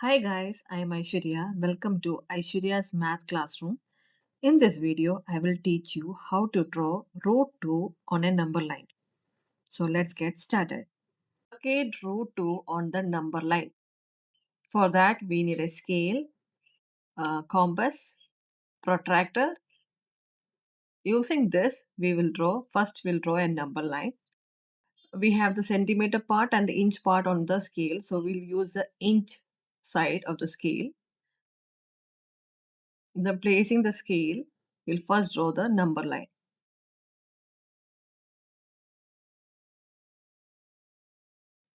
Hi guys, I am Aishwarya. Welcome to Aishwarya's Math Classroom. In this video, I will teach you how to draw root 2 on a number line. So let's get started. Locate root 2 on the number line. For that, we need a scale, a compass, protractor. Using this, first we'll draw a number line. We have the centimeter part and the inch part on the scale. So we'll use the inch side of the scale. Then placing the scale, we'll first draw the number line.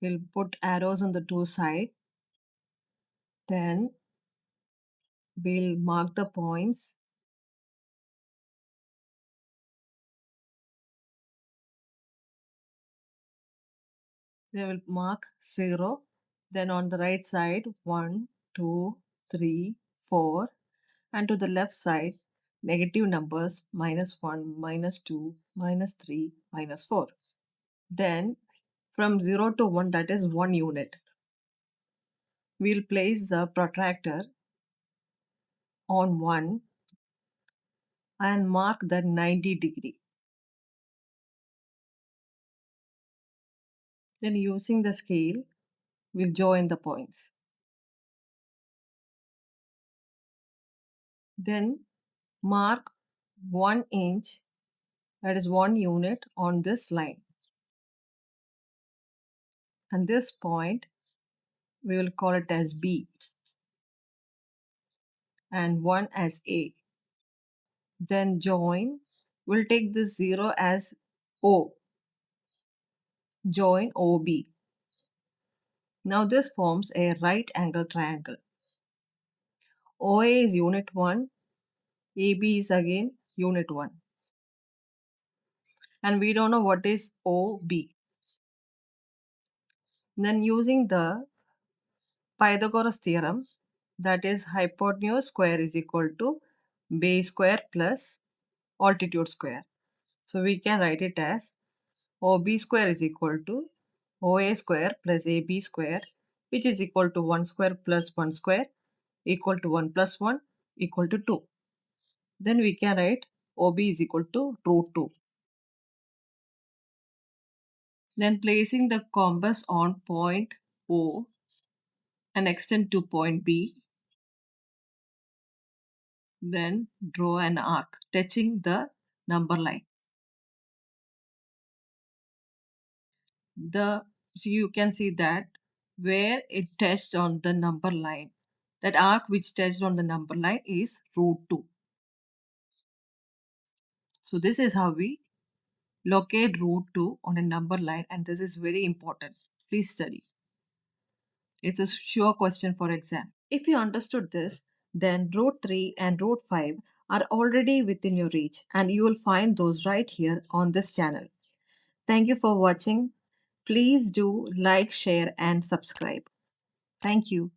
We'll put arrows on the two sides. Then we'll mark the points. They will mark 0. Then on the right side, 1, 2, 3, 4. And to the left side, negative numbers -1, -2, -3, -4. Then from 0 to 1, that is 1 unit. We'll place the protractor on 1 and mark the 90 degree. Then using the scale, we'll join the points. Then mark 1 inch, that is 1 unit on this line. And this point, we will call it as B and 1 as A. Then join, we'll take this 0 as O. Join OB. Now this forms a right angle triangle. OA is unit 1, AB is again unit 1. And we don't know what is OB. Then using the Pythagoras theorem, that is hypotenuse square is equal to base square plus altitude square. So we can write it as OB square is equal to OA square plus AB square, which is equal to 1 square plus 1 square equal to 1 plus 1 equal to 2. Then we can write OB is equal to root 2. Then placing the compass on point O and extend to point B. Then draw an arc touching the number line. So you can see that where it touched on the number line, that arc which touched on the number line is root 2. So this is how we locate root 2 on a number line, and this is very important. Please study. It's a sure question for exam. If you understood this, then root 3 and root 5 are already within your reach, and you will find those right here on this channel. Thank you for watching. Please do like, share and subscribe. Thank you.